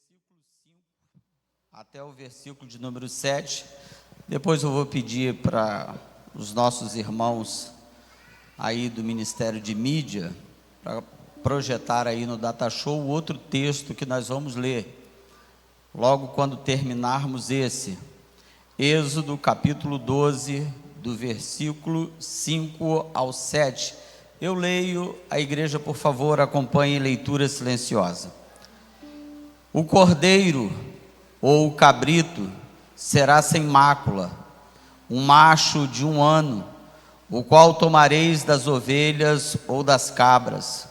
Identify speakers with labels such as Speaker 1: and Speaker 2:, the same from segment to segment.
Speaker 1: versículo 5 até o versículo de número 7. Depois eu vou pedir para os nossos irmãos aí do Ministério de Mídia para projetar aí no Data Show o outro texto que nós vamos ler logo quando terminarmos esse. Êxodo capítulo 12, do versículo 5 ao 7. Eu leio, a igreja, por favor, acompanhe leitura silenciosa. O cordeiro ou o cabrito será sem mácula, um macho de 1 ano, o qual tomareis das ovelhas ou das cabras,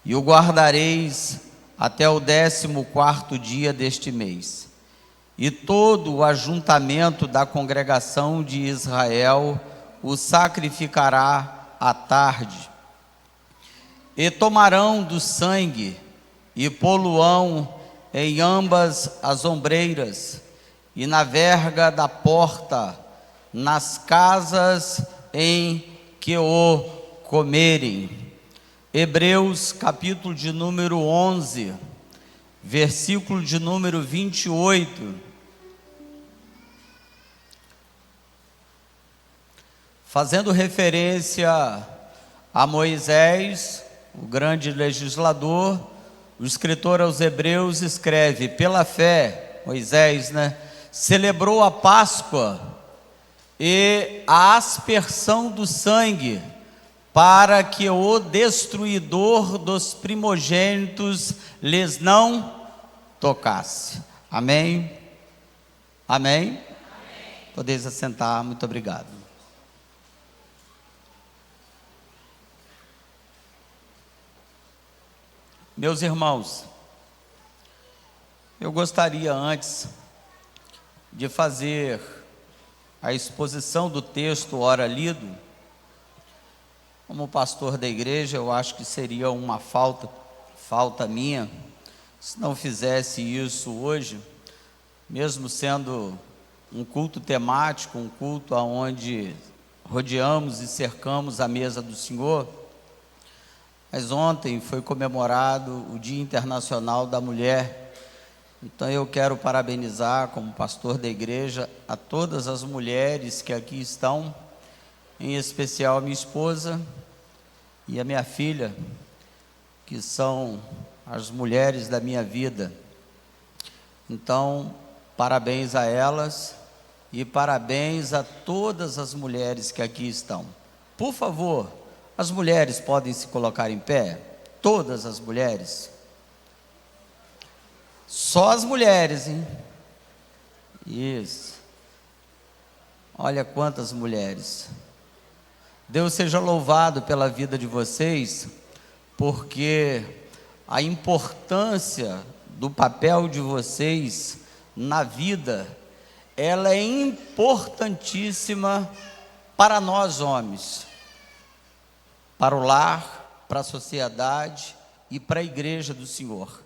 Speaker 1: e o guardareis até o 14º dia deste mês. E todo o ajuntamento da congregação de Israel o sacrificará à tarde. E tomarão do sangue e pô-lo-ão em ambas as ombreiras e na verga da porta, nas casas em que o comerem. Hebreus capítulo de número 11, versículo de número 28. Fazendo referência a Moisés, o grande legislador, o escritor aos Hebreus escreve: pela fé, Moisés, celebrou a Páscoa e a aspersão do sangue, para que o destruidor dos primogênitos lhes não tocasse. Amém? Amém? Podeis assentar, muito obrigado. Meus irmãos, eu gostaria, antes de fazer a exposição do texto ora lido, como pastor da igreja, eu acho que seria uma falta minha, se não fizesse isso hoje, mesmo sendo um culto temático, um culto onde rodeamos e cercamos a mesa do Senhor. Mas ontem foi comemorado o Dia Internacional da Mulher. Então eu quero parabenizar, como pastor da igreja, a todas as mulheres que aqui estão, em especial a minha esposa e a minha filha, que são as mulheres da minha vida. Então, parabéns a elas e parabéns a todas as mulheres que aqui estão. Por favor, as mulheres podem se colocar em pé? Todas as mulheres? Só as mulheres, hein? Isso. Olha quantas mulheres. Deus seja louvado pela vida de vocês, porque a importância do papel de vocês na vida, ela é importantíssima para nós homens, para o lar, para a sociedade e para a igreja do Senhor.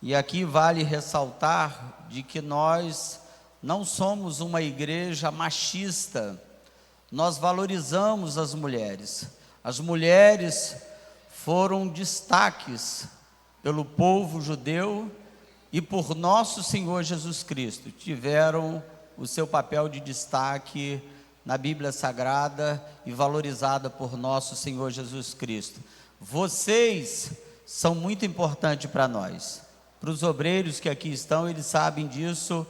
Speaker 1: E aqui vale ressaltar de que nós não somos uma igreja machista, nós valorizamos as mulheres. As mulheres foram destaques pelo povo judeu e por nosso Senhor Jesus Cristo, tiveram o seu papel de destaque na Bíblia Sagrada e valorizada por nosso Senhor Jesus Cristo. Vocês são muito importantes para nós. Para os obreiros que aqui estão, eles sabem disso.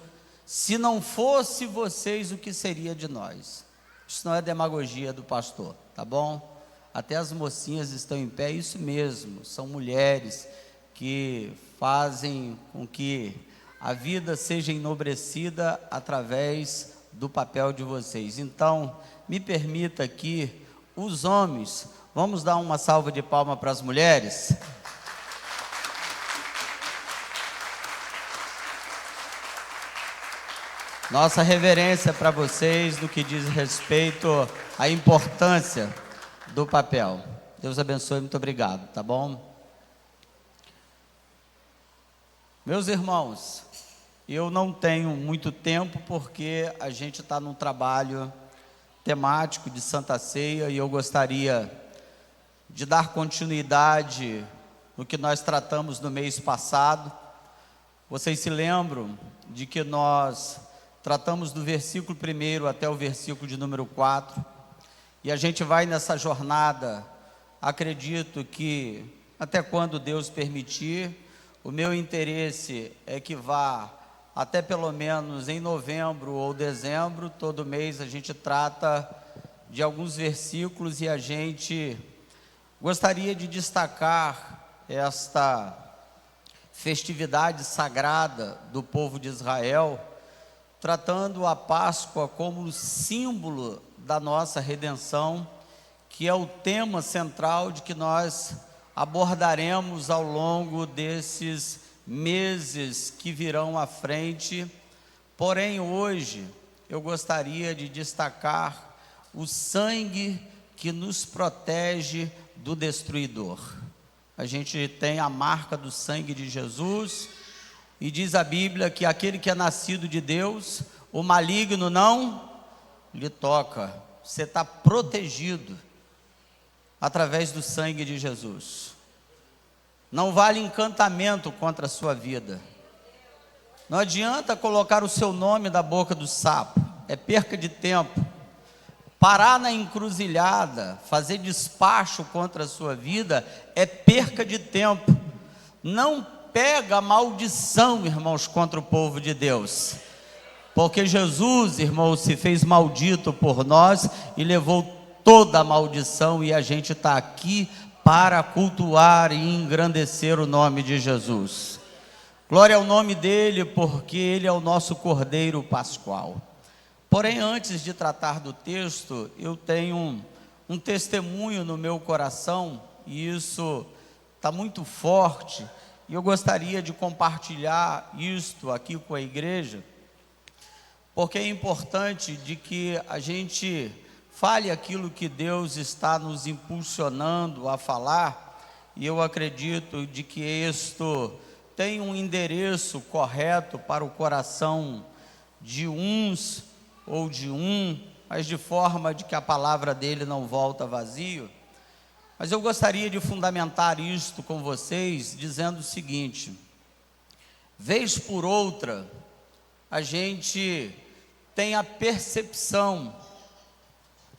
Speaker 1: Se não fosse vocês, o que seria de nós? Isso não é demagogia do pastor, tá bom? Até as mocinhas estão em pé, isso mesmo, são mulheres que fazem com que a vida seja enobrecida através do papel de vocês. Então, me permita aqui, os homens, vamos dar uma salva de palmas para as mulheres? Nossa reverência para vocês no que diz respeito à importância do papel. Deus abençoe, muito obrigado, tá bom? Meus irmãos, eu não tenho muito tempo porque a gente está num trabalho temático de Santa Ceia e eu gostaria de dar continuidade no que nós tratamos no mês passado, Vocês se lembram de que nós tratamos do versículo 1 até o versículo de número 4, e a gente vai nessa jornada, acredito que até quando Deus permitir. O meu interesse é que vá até pelo menos em novembro ou dezembro. Todo mês a gente trata de alguns versículos e a gente gostaria de destacar esta festividade sagrada do povo de Israel, tratando a Páscoa como símbolo da nossa redenção, que é o tema central de que nós abordaremos ao longo desses meses que virão à frente. Porém, hoje eu gostaria de destacar o sangue que nos protege do destruidor. A gente tem a marca do sangue de Jesus, e diz a Bíblia que aquele que é nascido de Deus, o maligno não lhe toca. Você está protegido através do sangue de Jesus. Não vale encantamento contra a sua vida. Não adianta colocar o seu nome na boca do sapo, é perca de tempo. Parar na encruzilhada, fazer despacho contra a sua vida, é perca de tempo. Não pega a maldição, irmãos, contra o povo de Deus, porque Jesus, irmãos, se fez maldito por nós e levou toda a maldição, e a gente está aqui para cultuar e engrandecer o nome de Jesus. Glória ao nome dele, porque ele é o nosso Cordeiro Pascual. Porém, antes de tratar do texto, eu tenho um testemunho no meu coração, e isso está muito forte, e eu gostaria de compartilhar isto aqui com a igreja, porque é importante de que a gente fale aquilo que Deus está nos impulsionando a falar, e eu acredito de que isto tem um endereço correto para o coração de uns ou de um, mas de forma de que a palavra dele não volta vazio. Mas eu gostaria de fundamentar isto com vocês, dizendo o seguinte: vez por outra, a gente tem a percepção,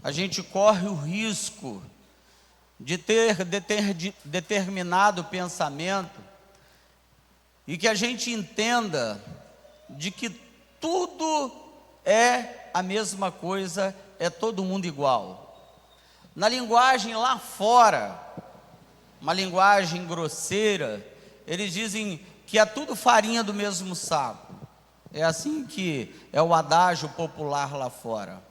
Speaker 1: a gente corre o risco de ter determinado pensamento, e que a gente entenda de que tudo é a mesma coisa, é todo mundo igual. Na linguagem lá fora, uma linguagem grosseira, eles dizem que é tudo farinha do mesmo saco. É assim que é o adágio popular lá fora.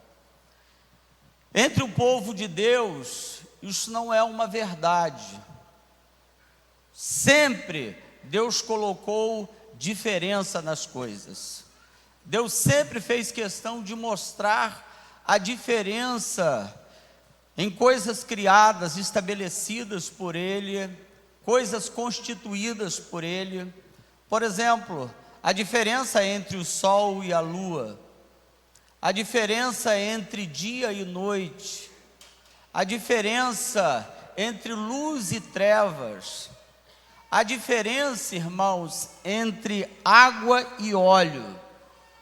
Speaker 1: Entre o povo de Deus, isso não é uma verdade. Sempre Deus colocou diferença nas coisas. Deus sempre fez questão de mostrar a diferença em coisas criadas, estabelecidas por Ele, coisas constituídas por Ele. Por exemplo, a diferença entre o sol e a lua, a diferença entre dia e noite, a diferença entre luz e trevas, a diferença, irmãos, entre água e óleo.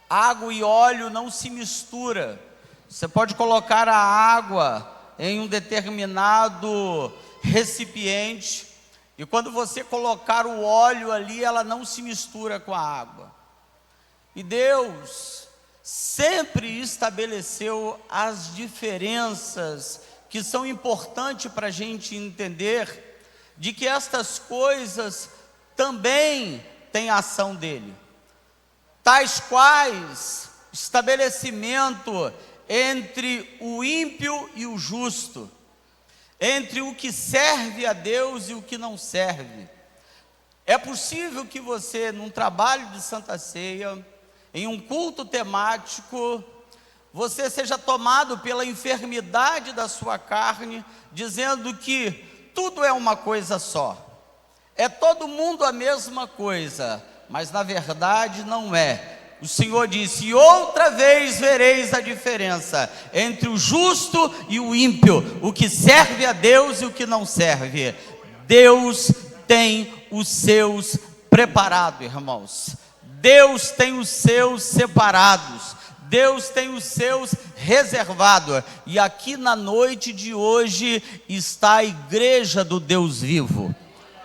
Speaker 1: Água e óleo não se mistura. Você pode colocar a água em um determinado recipiente, e quando você colocar o óleo ali, ela não se mistura com a água. E Deus sempre estabeleceu as diferenças que são importantes para a gente entender de que estas coisas também têm a ação dele, tais quais estabelecimento entre o ímpio e o justo, entre o que serve a Deus e o que não serve. É possível que você, num trabalho de Santa Ceia, em um culto temático, você seja tomado pela enfermidade da sua carne, dizendo que tudo é uma coisa só, é todo mundo a mesma coisa, mas na verdade não é. O Senhor disse: e outra vez vereis a diferença entre o justo e o ímpio, o que serve a Deus e o que não serve. Deus tem os seus preparados, irmãos. Deus tem os seus separados, Deus tem os seus reservados, e aqui na noite de hoje está a igreja do Deus vivo,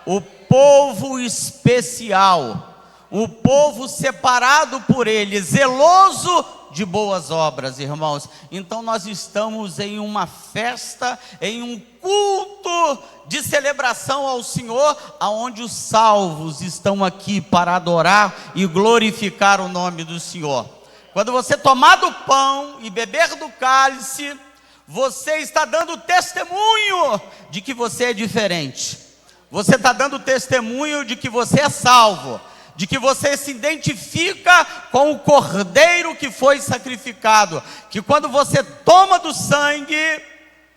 Speaker 1: o povo especial, o povo separado por Ele, zeloso de boas obras, irmãos. Então nós estamos em uma festa, em um culto de celebração ao Senhor, aonde os salvos estão aqui para adorar e glorificar o nome do Senhor. Quando você tomar do pão e beber do cálice, você está dando testemunho de que você é diferente. Você está dando testemunho de que você é salvo, de que você se identifica com o Cordeiro que foi sacrificado, que quando você toma do sangue,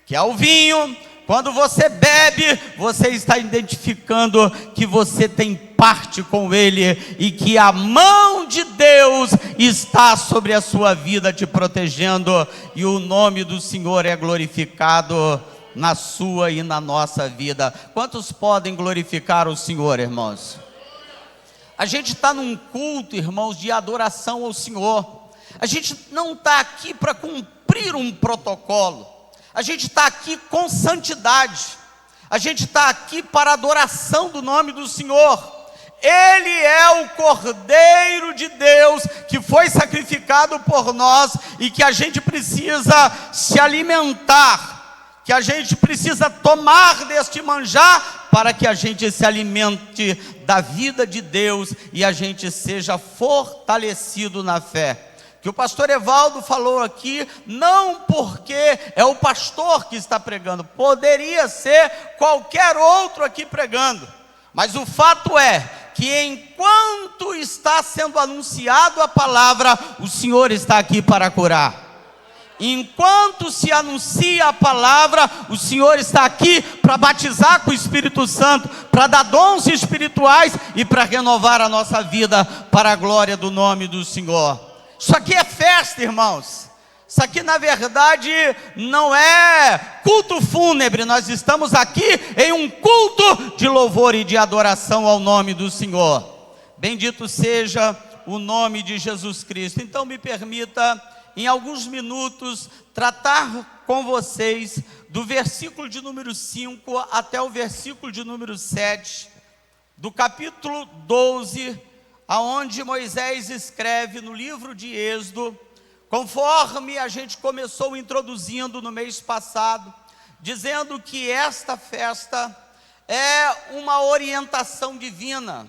Speaker 1: que é o vinho, quando você bebe, você está identificando que você tem parte com Ele, e que a mão de Deus está sobre a sua vida, te protegendo, e o nome do Senhor é glorificado na sua e na nossa vida. Quantos podem glorificar o Senhor, irmãos? A gente está num culto, irmãos, de adoração ao Senhor. A gente não está aqui para cumprir um protocolo. A gente está aqui com santidade. A gente está aqui para adoração do nome do Senhor. Ele é o Cordeiro de Deus que foi sacrificado por nós, e que a gente precisa se alimentar, que a gente precisa tomar deste manjar, para que a gente se alimente da vida de Deus e a gente seja fortalecido na fé. Que o pastor Evaldo falou aqui, não porque é o pastor que está pregando, poderia ser qualquer outro aqui pregando, mas o fato é que enquanto está sendo anunciado a palavra, o Senhor está aqui para curar. Enquanto se anuncia a palavra, o Senhor está aqui para batizar com o Espírito Santo, para dar dons espirituais e para renovar a nossa vida para a glória do nome do Senhor. Isso aqui é festa, irmãos. Isso aqui na verdade não é culto fúnebre. Nós estamos aqui em um culto de louvor e de adoração ao nome do Senhor. Bendito seja o nome de Jesus Cristo. Então me permita, em alguns minutos, tratar com vocês do versículo de número 5 até o versículo de número 7, do capítulo 12, aonde Moisés escreve no livro de Êxodo, conforme a gente começou introduzindo no mês passado, dizendo que esta festa é uma orientação divina,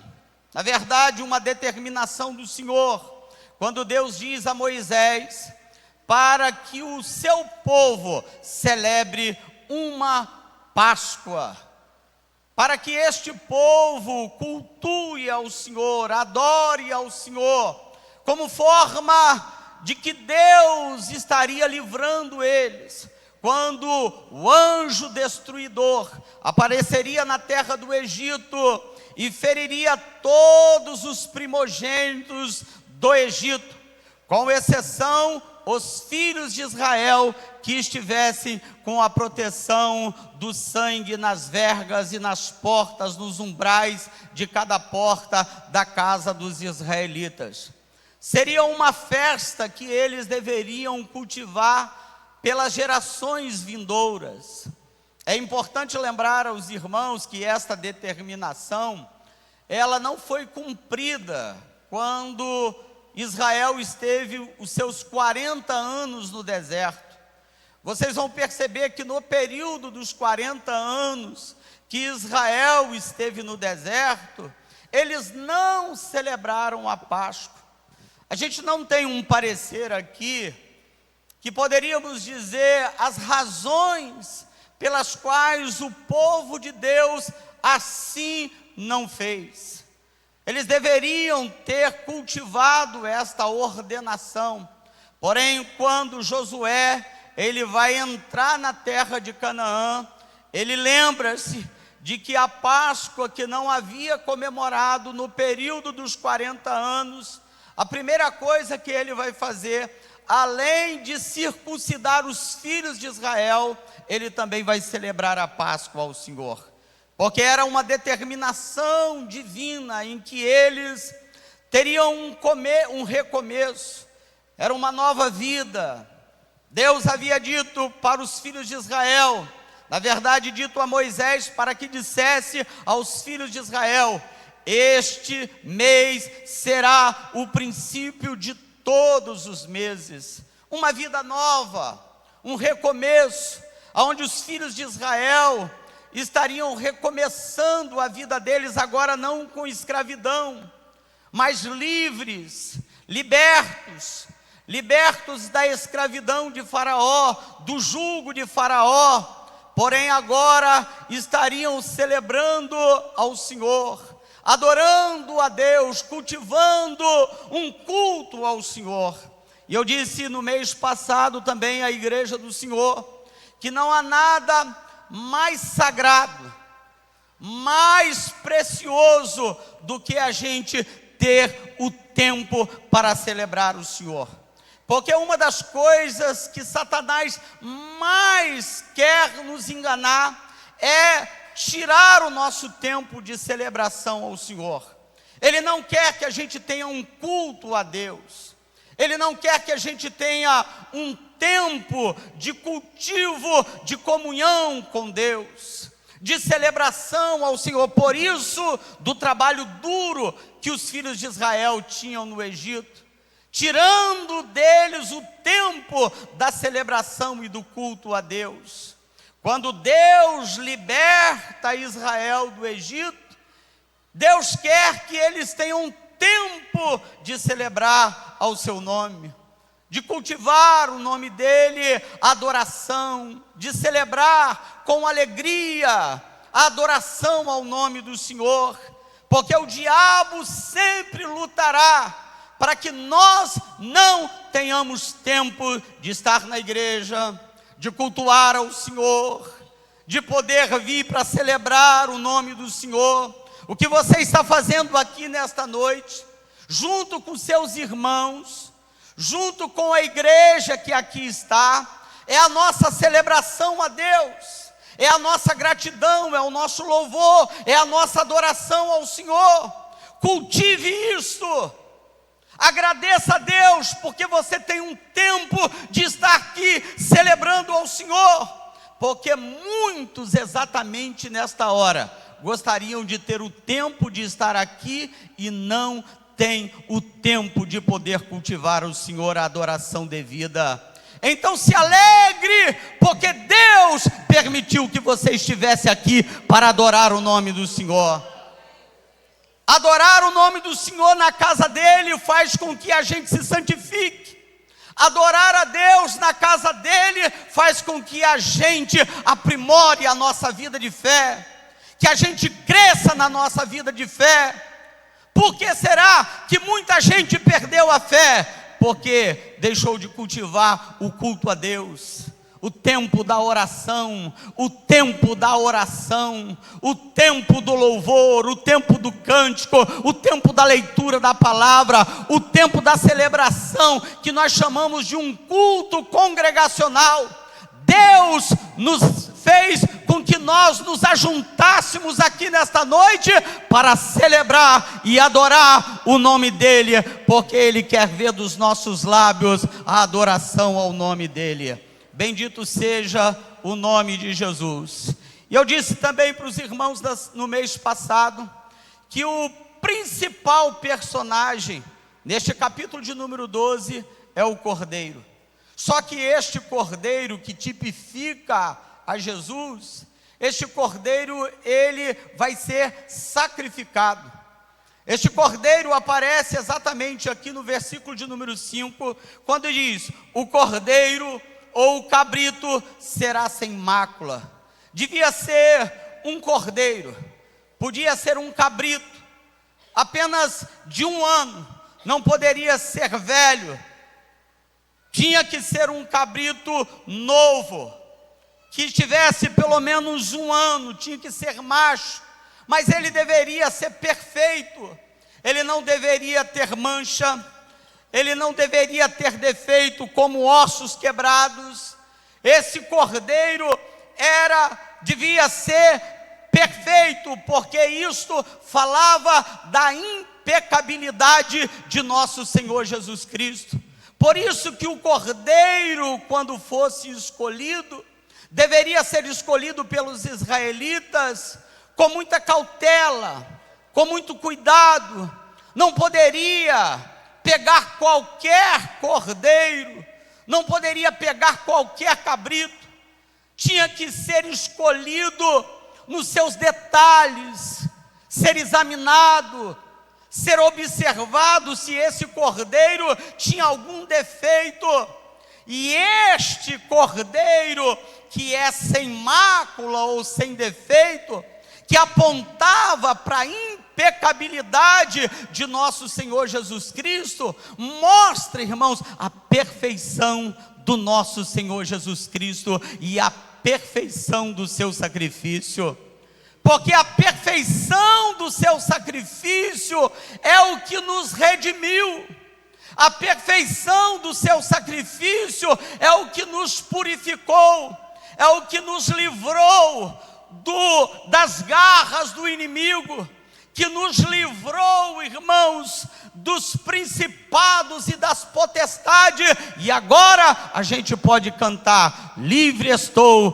Speaker 1: na verdade uma determinação do Senhor, quando Deus diz a Moisés para que o seu povo celebre uma Páscoa, para que este povo cultue ao Senhor, adore ao Senhor, como forma de que Deus estaria livrando eles, quando o anjo destruidor apareceria na terra do Egito e feriria todos os primogênitos do Egito, com exceção os filhos de Israel que estivessem com a proteção do sangue nas vergas e nas portas, nos umbrais de cada porta da casa dos israelitas. Seria uma festa que eles deveriam cultivar pelas gerações vindouras. É importante lembrar aos irmãos que esta determinação, ela não foi cumprida quando Israel esteve os seus 40 anos no deserto. Vocês vão perceber que no período dos 40 anos que Israel esteve no deserto, eles não celebraram a Páscoa. A gente não tem um parecer aqui que poderíamos dizer as razões pelas quais o povo de Deus assim não fez. Eles deveriam ter cultivado esta ordenação. Porém, quando Josué, ele vai entrar na terra de Canaã, ele lembra-se de que a Páscoa que não havia comemorado no período dos 40 anos, a primeira coisa que ele vai fazer, além de circuncidar os filhos de Israel, ele também vai celebrar a Páscoa ao Senhor. Porque era uma determinação divina em que eles teriam um recomeço, era uma nova vida. Deus havia dito para os filhos de Israel, na verdade dito a Moisés, para que dissesse aos filhos de Israel: este mês será o princípio de todos os meses. Uma vida nova, um recomeço, onde os filhos de Israel estariam recomeçando a vida deles, agora não com escravidão, mas livres, libertos da escravidão de Faraó, do jugo de Faraó. Porém agora estariam celebrando ao Senhor, adorando a Deus, cultivando um culto ao Senhor. E eu disse no mês passado também à igreja do Senhor, que não há nada mais sagrado, mais precioso do que a gente ter o tempo para celebrar o Senhor. Porque uma das coisas que Satanás mais quer nos enganar é tirar o nosso tempo de celebração ao Senhor. Ele não quer que a gente tenha um culto a Deus. Ele não quer que a gente tenha um tempo de cultivo, de comunhão com Deus, de celebração ao Senhor. Por isso, do trabalho duro que os filhos de Israel tinham no Egito, tirando deles o tempo da celebração e do culto a Deus. Quando Deus liberta Israel do Egito, Deus quer que eles tenham tempo de celebrar ao seu nome, de cultivar o nome dele, a adoração, de celebrar com alegria a adoração ao nome do Senhor, porque o diabo sempre lutará para que nós não tenhamos tempo de estar na igreja, de cultuar ao Senhor, de poder vir para celebrar o nome do Senhor. O que você está fazendo aqui nesta noite, junto com seus irmãos, junto com a igreja que aqui está, é a nossa celebração a Deus, é a nossa gratidão, é o nosso louvor, é a nossa adoração ao Senhor. Cultive isto. Agradeça a Deus, porque você tem um tempo de estar aqui celebrando ao Senhor, porque muitos exatamente nesta hora gostariam de ter o tempo de estar aqui e não tem o tempo de poder cultivar ao Senhor a adoração devida. Então se alegre, porque Deus permitiu que você estivesse aqui para adorar o nome do Senhor. Adorar o nome do Senhor na casa dele faz com que a gente se santifique. Adorar a Deus na casa dele faz com que a gente aprimore a nossa vida de fé, que a gente cresça na nossa vida de fé. Por que será que muita gente perdeu a fé? Porque deixou de cultivar o culto a Deus, o tempo da oração, o tempo da oração, o tempo do louvor, o tempo do cântico, o tempo da leitura da palavra, o tempo da celebração, que nós chamamos de um culto congregacional. Deus nos fez com que nós nos ajuntássemos aqui nesta noite para celebrar e adorar o nome dele, porque ele quer ver dos nossos lábios a adoração ao nome dele. Bendito seja o nome de Jesus. E eu disse também para os irmãos no mês passado, que o principal personagem neste capítulo de número 12 é o Cordeiro. Só que este Cordeiro que tipifica a Jesus, este Cordeiro, ele vai ser sacrificado. Este Cordeiro aparece exatamente aqui no versículo de número 5, quando diz: o Cordeiro ou o cabrito será sem mácula. Devia ser um cordeiro, podia ser um cabrito, apenas de 1 ano, não poderia ser velho, tinha que ser um cabrito novo, que tivesse pelo menos 1 ano, tinha que ser macho, mas ele deveria ser perfeito, ele não deveria ter mancha, ele não deveria ter defeito como ossos quebrados. Esse cordeiro devia ser perfeito, porque isto falava da imperfeição impecabilidade de nosso Senhor Jesus Cristo. Por isso que o cordeiro, quando fosse escolhido, deveria ser escolhido pelos israelitas com muita cautela, com muito cuidado. Não poderia pegar qualquer cordeiro, não poderia pegar qualquer cabrito. Tinha que ser escolhido nos seus detalhes, ser examinado, ser observado se esse cordeiro tinha algum defeito. E este cordeiro, que é sem mácula ou sem defeito, que apontava para a impecabilidade de nosso Senhor Jesus Cristo, mostra, irmãos, a perfeição do nosso Senhor Jesus Cristo e a perfeição do seu sacrifício. Porque a perfeição do seu sacrifício é o que nos redimiu. A perfeição do seu sacrifício é o que nos purificou, é o que nos livrou das garras do inimigo, que nos livrou, irmãos, dos principados e das potestades. E agora a gente pode cantar: livre estou,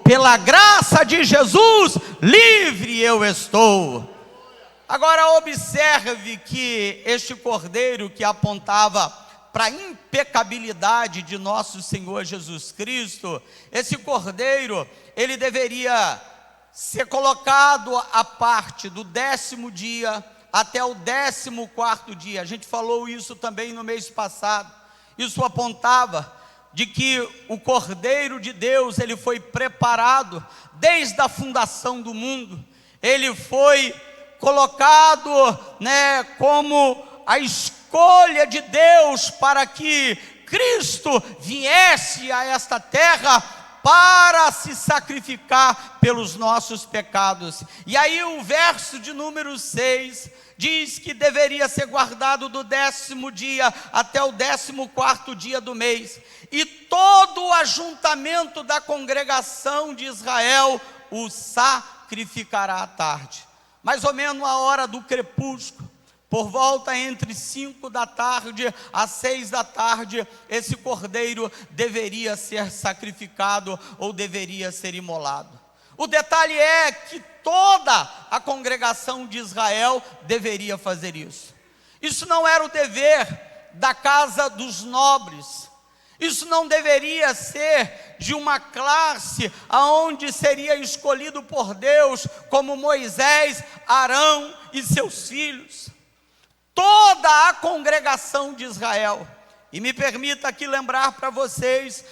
Speaker 1: pela graça de Jesus, livre eu estou. Agora observe que este cordeiro que apontava para a impecabilidade de nosso Senhor Jesus Cristo, esse cordeiro, ele deveria ser colocado à parte do 10º dia até o 14º dia. A gente falou isso também no mês passado. Isso apontava de que o Cordeiro de Deus, ele foi preparado desde a fundação do mundo. Ele foi colocado, como a escolha de Deus para que Cristo viesse a esta terra para se sacrificar pelos nossos pecados. E aí o verso de número 6 diz que deveria ser guardado do 10º dia até o 14º dia do mês, e todo o ajuntamento da congregação de Israel o sacrificará à tarde. Mais ou menos a hora do crepúsculo, por volta entre 5 da tarde a 6 da tarde, esse cordeiro deveria ser sacrificado ou deveria ser imolado. O detalhe é que toda a congregação de Israel deveria fazer isso. Isso não era o dever da casa dos nobres. Isso não deveria ser de uma classe aonde seria escolhido por Deus, como Moisés, Arão e seus filhos. Toda a congregação de Israel. E me permita aqui lembrar para vocês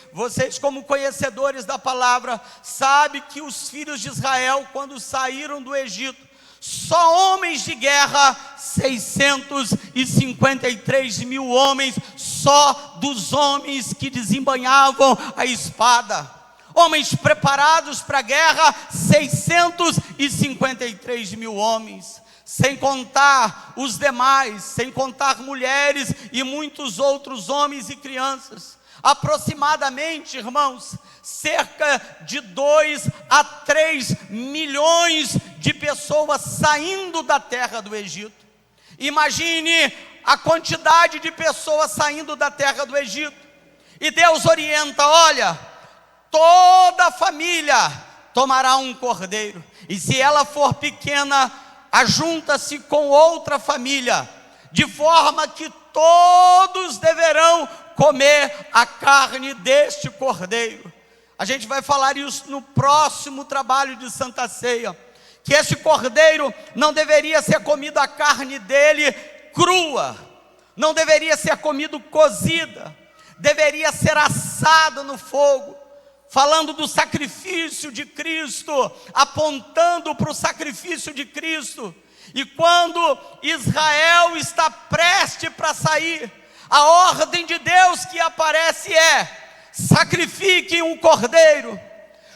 Speaker 1: como conhecedores da palavra, sabe que os filhos de Israel, quando saíram do Egito, só homens de guerra, 653 mil homens, só dos homens que desembanhavam a espada. Homens preparados para a guerra, 653 mil homens. Sem contar os demais, sem contar mulheres e muitos outros homens e crianças. Aproximadamente, irmãos, cerca de 2 a 3 milhões de pessoas saindo da terra do Egito. Imagine a quantidade de pessoas saindo da terra do Egito. E Deus orienta: olha, toda família tomará um cordeiro, e se ela for pequena, ajunta-se com outra família, de forma que todos deverão comer a carne deste cordeiro. A gente vai falar isso no próximo trabalho de Santa Ceia, que esse cordeiro não deveria ser comido a carne dele crua, não deveria ser comido cozida, deveria ser assado no fogo, falando do sacrifício de Cristo, apontando para o sacrifício de Cristo. E quando Israel está prestes para sair, a ordem de Deus que aparece é: sacrifiquem um cordeiro,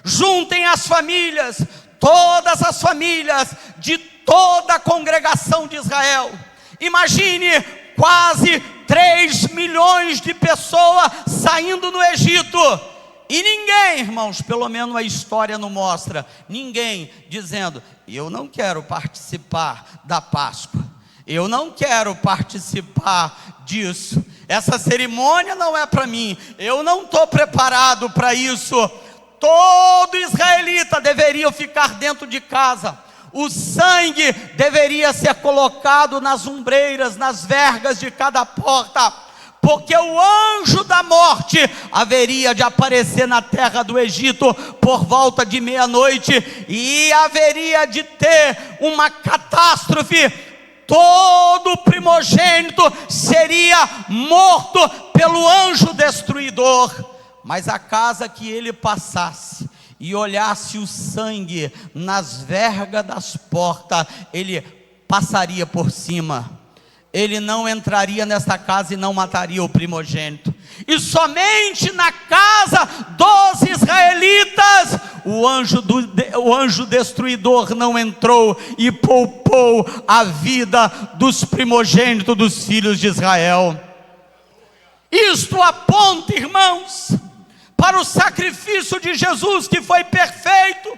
Speaker 1: juntem as famílias, todas as famílias de toda a congregação de Israel. Imagine quase 3 milhões de pessoas saindo no Egito. E ninguém, irmãos, pelo menos a história não mostra, ninguém dizendo: eu não quero participar da Páscoa. Eu não quero participar disso. Essa cerimônia não é para mim. Eu não estou preparado para isso. Todo israelita deveria ficar dentro de casa. O sangue deveria ser colocado nas ombreiras, nas vergas de cada porta, porque o anjo da morte haveria de aparecer na terra do Egito por volta de meia-noite, e haveria de ter uma catástrofe. Todo primogênito seria morto pelo anjo destruidor. Mas a casa que ele passasse e olhasse o sangue nas vergas das portas, ele passaria por cima. Ele não entraria nessa casa e não mataria o primogênito. E somente na casa dos israelitas o anjo destruidor não entrou e poupou a vida dos primogênitos dos filhos de Israel. Isto aponta, irmãos, para o sacrifício de Jesus, que foi perfeito.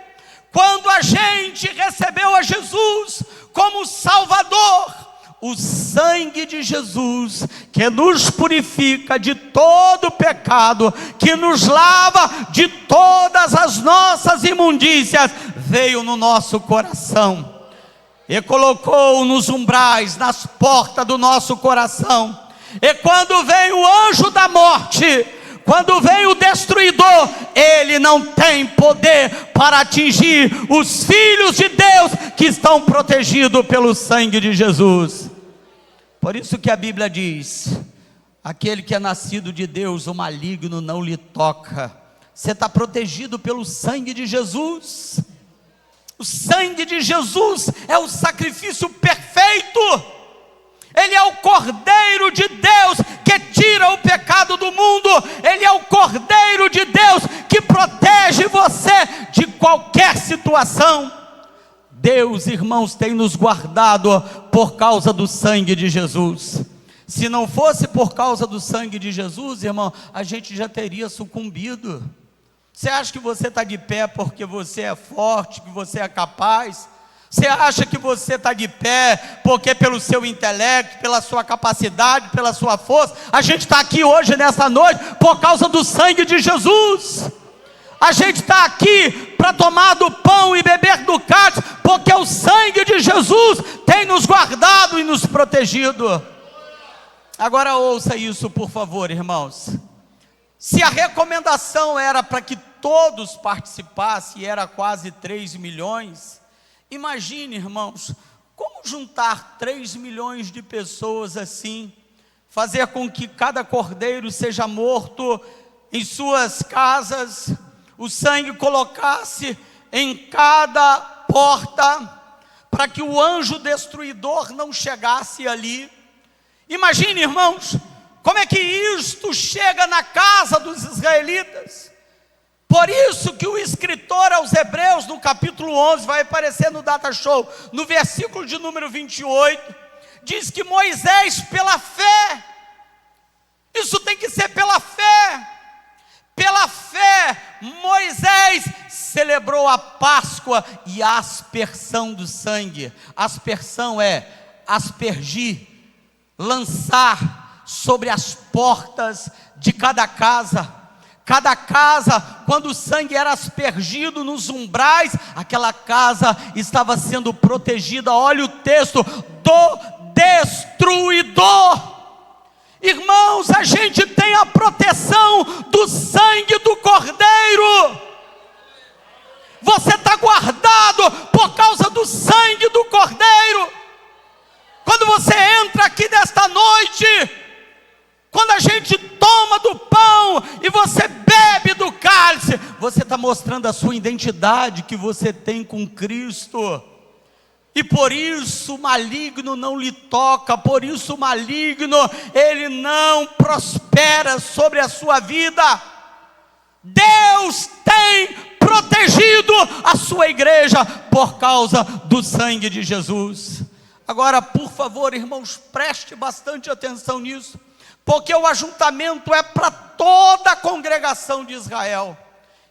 Speaker 1: Quando a gente recebeu a Jesus como Salvador, o sangue de Jesus, que nos purifica de todo pecado, que nos lava de todas as nossas imundícias, veio no nosso coração e colocou nos umbrais, nas portas do nosso coração. E quando vem o anjo da morte, quando vem o destruidor, ele não tem poder para atingir os filhos de Deus que estão protegidos pelo sangue de Jesus. Por isso que a Bíblia diz: aquele que é nascido de Deus, o maligno não lhe toca. Você está protegido pelo sangue de Jesus. O sangue de Jesus é o sacrifício perfeito. Ele é o Cordeiro de Deus que tira o pecado do mundo. Ele é o Cordeiro de Deus que protege você de qualquer situação. Deus, irmãos, tem nos guardado por causa do sangue de Jesus. Se não fosse por causa do sangue de Jesus, irmão, a gente já teria sucumbido. Você acha que você está de pé porque você é forte, que você é capaz? Você acha que você está de pé porque pelo seu intelecto, pela sua capacidade, pela sua força? A gente está aqui hoje, nessa noite, por causa do sangue de Jesus. A gente está aqui para tomar do pão e beber do cálice, porque o sangue de Jesus tem nos guardado e nos protegido. Agora ouça isso, por favor, irmãos. Se a recomendação era para que todos participassem, e era quase 3 milhões, imagine, irmãos, como juntar 3 milhões de pessoas assim, fazer com que cada cordeiro seja morto em suas casas, o sangue colocasse em cada porta, para que o anjo destruidor não chegasse ali. Imagine, irmãos, como é que isto chega na casa dos israelitas. Por isso que o escritor aos Hebreus, no capítulo 11, vai aparecer no Data Show, no versículo de número 28, diz que Moisés, pela fé, isso tem que ser pela fé. Pela fé, Moisés celebrou a Páscoa e a aspersão do sangue. Aspersão é aspergir, lançar sobre as portas de cada casa. Cada casa, quando o sangue era aspergido nos umbrais, aquela casa estava sendo protegida. Olha o texto: do destruidor. Irmãos, a gente tem a proteção do sangue do Cordeiro. Você está guardado por causa do sangue do Cordeiro. Quando você entra aqui nesta noite, quando a gente toma do pão e você bebe do cálice, você está mostrando a sua identidade que você tem com Cristo. E por isso o maligno não lhe toca, por isso o maligno, ele não prospera sobre a sua vida. Deus tem protegido a sua igreja por causa do sangue de Jesus. Agora, por favor, irmãos, preste bastante atenção nisso, porque o ajuntamento é para toda a congregação de Israel.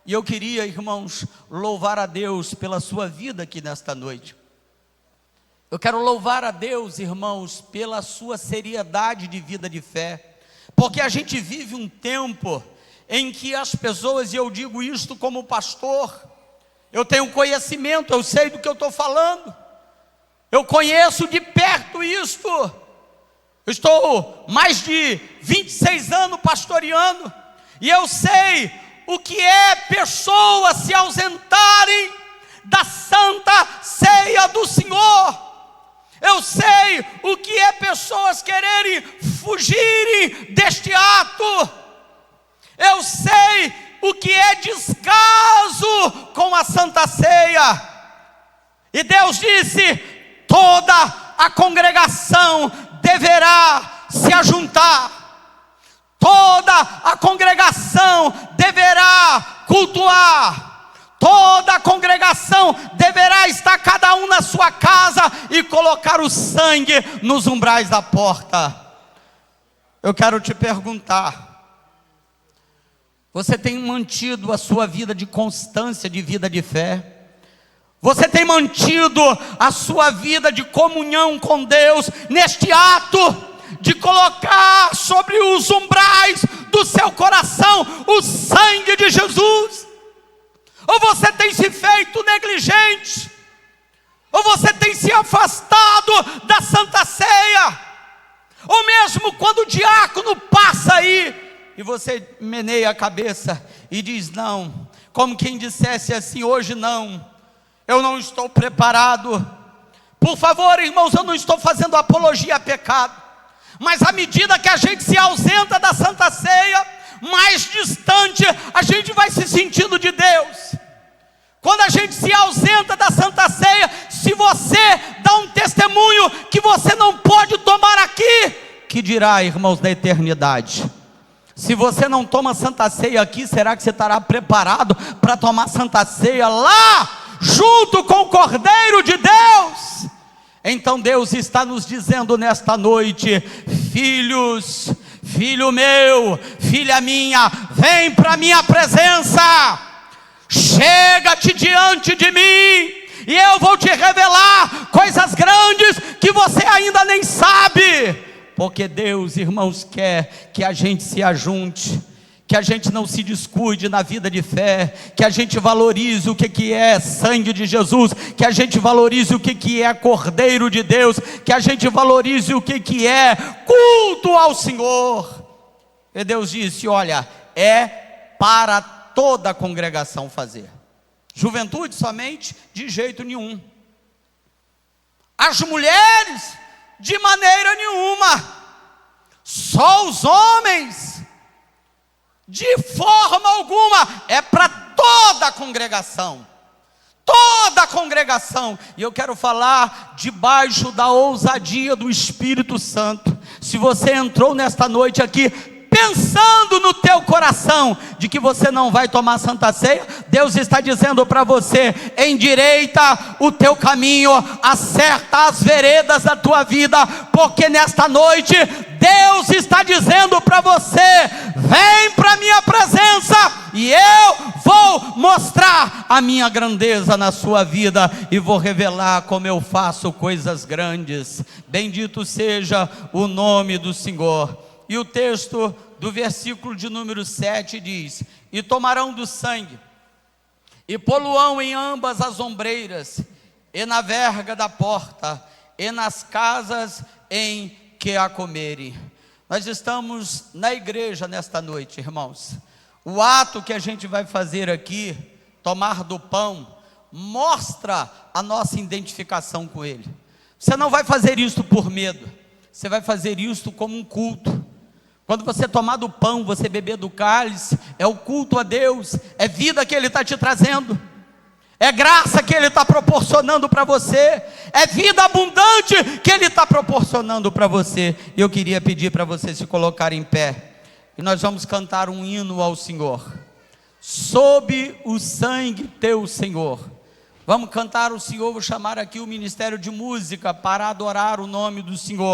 Speaker 1: E eu queria, irmãos, louvar a Deus pela sua vida aqui nesta noite. Eu quero louvar a Deus, irmãos, pela sua seriedade de vida de fé, porque a gente vive um tempo em que as pessoas, e eu digo isto como pastor, eu tenho conhecimento, eu sei do que eu estou falando, eu conheço de perto isto, eu estou mais de 26 anos pastoreando, e eu sei o que é pessoas se ausentarem da santa ceia do Senhor. Eu sei o que é pessoas quererem fugirem deste ato. Eu sei o que é descaso com a santa ceia. E Deus disse: toda a congregação deverá se ajuntar. Toda a congregação deverá cultuar. Toda a congregação deverá estar cada um na sua casa e colocar o sangue nos umbrais da porta. Eu quero te perguntar: você tem mantido a sua vida de constância, de vida de fé? Você tem mantido a sua vida de comunhão com Deus neste ato de colocar sobre os umbrais do seu coração o sangue de Jesus? Ou você tem se feito negligente? Ou você tem se afastado da santa ceia? Ou mesmo quando o diácono passa aí e você meneia a cabeça e diz não, como quem dissesse assim: hoje não, eu não estou preparado. Por favor, irmãos, eu não estou fazendo apologia a pecado, mas à medida que a gente se ausenta da santa ceia, mais distante a gente vai se sentindo de Deus. Quando a gente se ausenta da santa ceia, se você dá um testemunho que você não pode tomar aqui, que dirá, irmãos, da eternidade? Se você não toma santa ceia aqui, será que você estará preparado para tomar santa ceia lá, junto com o Cordeiro de Deus? Então Deus está nos dizendo nesta noite: filhos, filho meu, filha minha, vem para a minha presença, chega-te diante de mim, e eu vou te revelar coisas grandes que você ainda nem sabe, porque Deus, irmãos, quer que a gente se ajunte, que a gente não se descuide na vida de fé, que a gente valorize o que é sangue de Jesus, que a gente valorize o que é Cordeiro de Deus, que a gente valorize o que é culto ao Senhor. E Deus disse: olha, é para toda a congregação fazer. Juventude somente? De jeito nenhum. As mulheres? De maneira nenhuma. Só os homens? De forma alguma. É para toda a congregação. Toda a congregação. E eu quero falar debaixo da ousadia do Espírito Santo. Se você entrou nesta noite aqui pensando no teu coração de que você não vai tomar santa ceia, Deus está dizendo para você: endireita o teu caminho, acerta as veredas da tua vida, porque nesta noite Deus está dizendo para você: vem para a minha presença e eu vou mostrar a minha grandeza na sua vida e vou revelar como eu faço coisas grandes. Bendito seja o nome do Senhor. E o texto do versículo de número 7 diz: e tomarão do sangue, e poluão em ambas as ombreiras, e na verga da porta, e nas casas em que a comerem. Nós estamos na igreja nesta noite, irmãos. O ato que a gente vai fazer aqui, tomar do pão, mostra a nossa identificação com Ele. Você não vai fazer isto por medo, você vai fazer isto como um culto. Quando você tomar do pão, você beber do cálice, é o culto a Deus, é vida que Ele está te trazendo, é graça que Ele está proporcionando para você, é vida abundante que Ele está proporcionando para você. E eu queria pedir para você se colocar em pé, e nós vamos cantar um hino ao Senhor. Sob o sangue teu, Senhor. Vamos cantar o Senhor, vou chamar aqui o Ministério de Música para adorar o nome do Senhor.